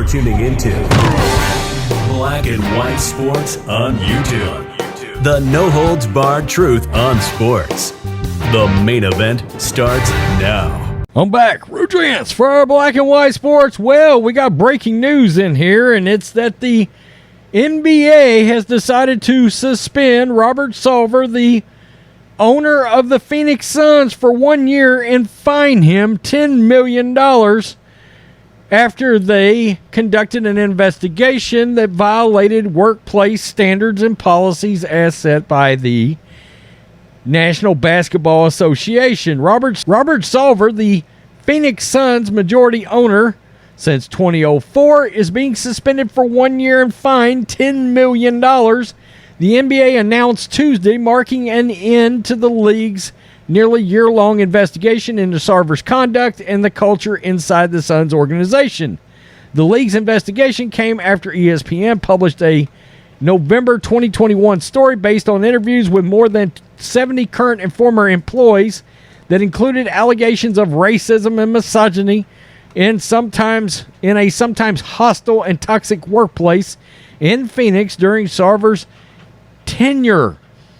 You're tuning into Black and White Sports on YouTube. The no-holds-barred truth on sports. The main event starts now. I'm back. Rudrance for Black and White Sports. Well, we got breaking news in here, and it's that the NBA has decided to suspend Robert Sarver, the owner of the Phoenix Suns, for 1 year and fine him $10 million after they conducted an investigation that violated workplace standards and policies as set by the National Basketball Association. Robert Sarver, the Phoenix Suns majority owner since 2004, is being suspended for 1 year and fined $10 million. The NBA announced Tuesday, marking an end to the league's nearly year-long investigation into Sarver's conduct and the culture inside the Suns organization. The league's investigation came after ESPN published a November 2021 story based on interviews with more than 70 current and former employees that included allegations of racism and misogyny in a sometimes hostile and toxic workplace in Phoenix during Sarver's tenure.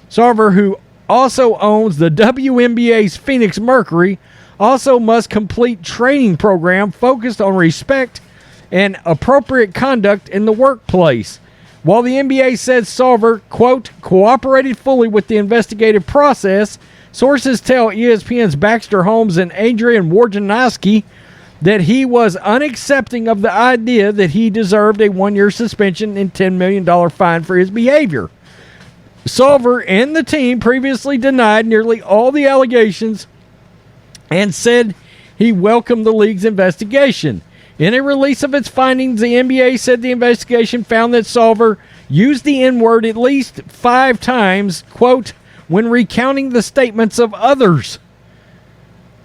Sarver, who also owns the WNBA's Phoenix Mercury, also must complete training program focused on respect and appropriate conduct in the workplace. While the NBA said Sarver, quote, cooperated fully with the investigative process, sources tell ESPN's Baxter Holmes and Adrian Wojnarowski that he was unaccepting of the idea that he deserved a 1-year suspension and $10 million fine for his behavior. Sarver and the team previously denied nearly all the allegations and said he welcomed the league's investigation. In a release of its findings, the NBA said the investigation found that Sarver used the N-word at least 5 times, quote, when recounting the statements of others.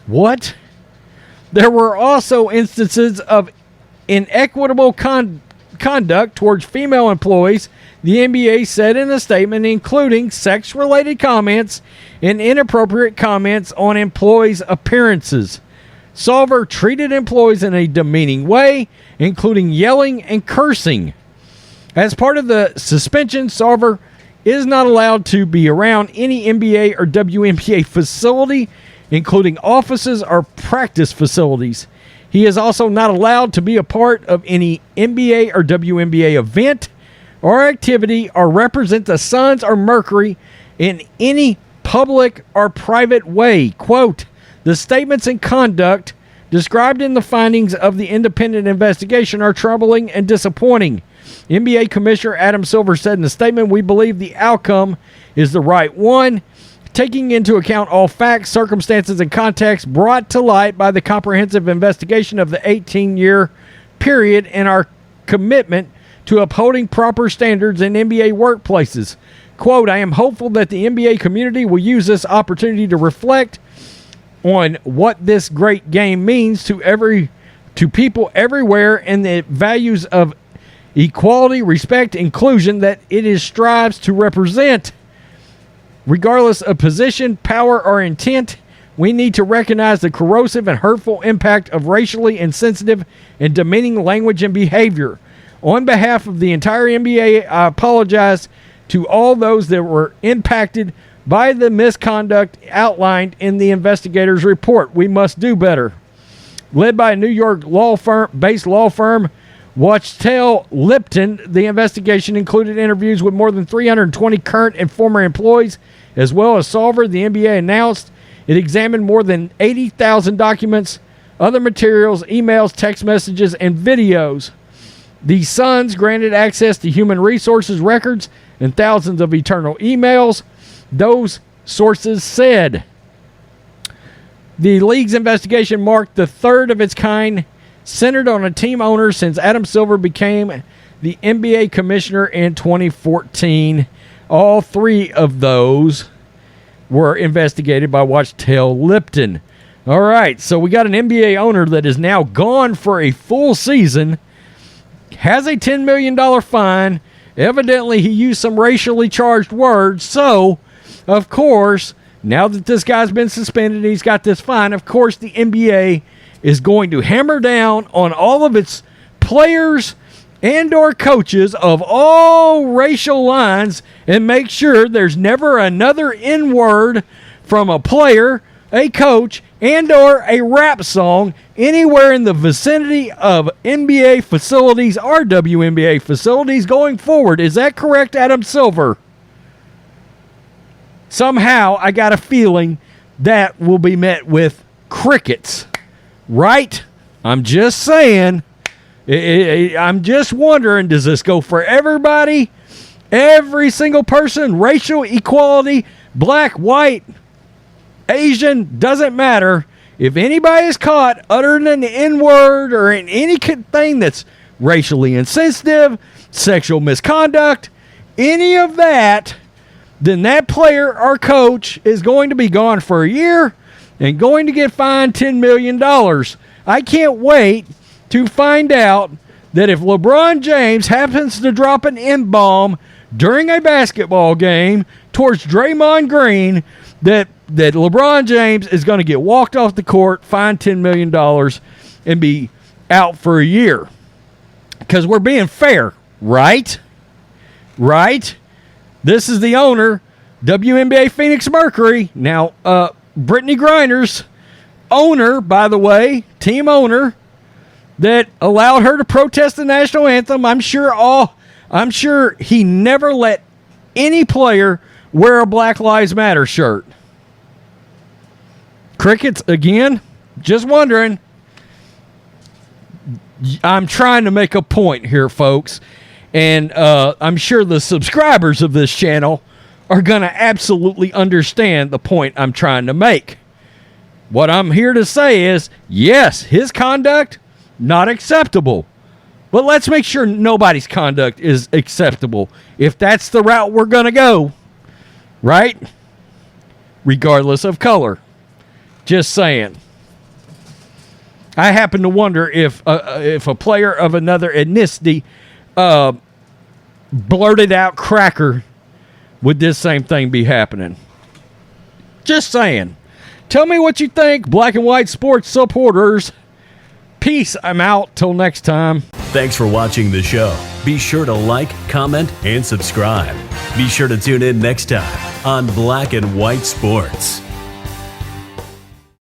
What? There were also instances of inequitable conduct towards female employees, the NBA said in a statement, including sex-related comments and inappropriate comments on employees' appearances. Sarver treated employees in a demeaning way, including yelling and cursing. As part of the suspension, Sarver is not allowed to be around any NBA or WNBA facility, including offices or practice facilities. He is also not allowed to be a part of any NBA or WNBA event or activity or represent the Suns or Mercury in any public or private way. Quote, the statements and conduct described in the findings of the independent investigation are troubling and disappointing. NBA Commissioner Adam Silver said in a statement, we believe the outcome is the right one, taking into account all facts, circumstances, and context brought to light by the comprehensive investigation of the 18-year period and our commitment to upholding proper standards in NBA workplaces. Quote, I am hopeful that the NBA community will use this opportunity to reflect on what this great game means to people everywhere and the values of equality, respect, inclusion that it strives to represent. Regardless of position, power, or intent, we need to recognize the corrosive and hurtful impact of racially insensitive and demeaning language and behavior. On behalf of the entire NBA, I apologize to all those that were impacted by the misconduct outlined in the investigators' report. We must do better. Led by a New York law firm, Wachtell Lipton, the investigation included interviews with more than 320 current and former employees, as well as Sarver. The NBA announced it examined more than 80,000 documents, other materials, emails, text messages, and videos. The Suns granted access to human resources records and thousands of internal emails, those sources said. The league's investigation marked the third of its kind, centered on a team owner since Adam Silver became the NBA commissioner in 2014. All 3 of those were investigated by Wachtell Lipton. All right, so we got an NBA owner that is now gone for a full season, has a $10 million fine. Evidently, he used some racially charged words. So, of course, now that this guy's been suspended and he's got this fine, of course, the NBA is going to hammer down on all of its players and or coaches of all racial lines and make sure there's never another N-word from a player, a coach, and or a rap song anywhere in the vicinity of NBA facilities or WNBA facilities going forward. Is that correct, Adam Silver? Somehow I got a feeling that will be met with crickets, right? I'm just saying. I'm just wondering, does this go for everybody? Every single person? Racial equality? Black, white, Asian? Doesn't matter. If anybody is caught uttering an N-word or in anything that's racially insensitive, sexual misconduct, any of that, then that player or coach is going to be gone for a year and going to get fined $10 million. I can't wait to find out that if LeBron James happens to drop an M-bomb during a basketball game towards Draymond Green, that LeBron James is going to get walked off the court, fined $10 million, and be out for a year. Because we're being fair, right? Right? This is the owner, WNBA Phoenix Mercury. Now, Brittney Griner's owner, by the way, team owner, that allowed her to protest the national anthem. I'm sure he never let any player wear a Black Lives Matter shirt. Crickets again? Just wondering. I'm trying to make a point here, folks. And I'm sure the subscribers of this channel are going to absolutely understand the point I'm trying to make. What I'm here to say is, yes, his conduct, not acceptable. But let's make sure nobody's conduct is acceptable if that's the route we're going to go, right? Regardless of color. Just saying. I happen to wonder if a player of another ethnicity blurted out cracker, would this same thing be happening? Just saying. Tell me what you think, black and white sports supporters. Peace. I'm out. Till next time. Thanks for watching the show. Be sure to like, comment, and subscribe. Be sure to tune in next time on Black and White Sports.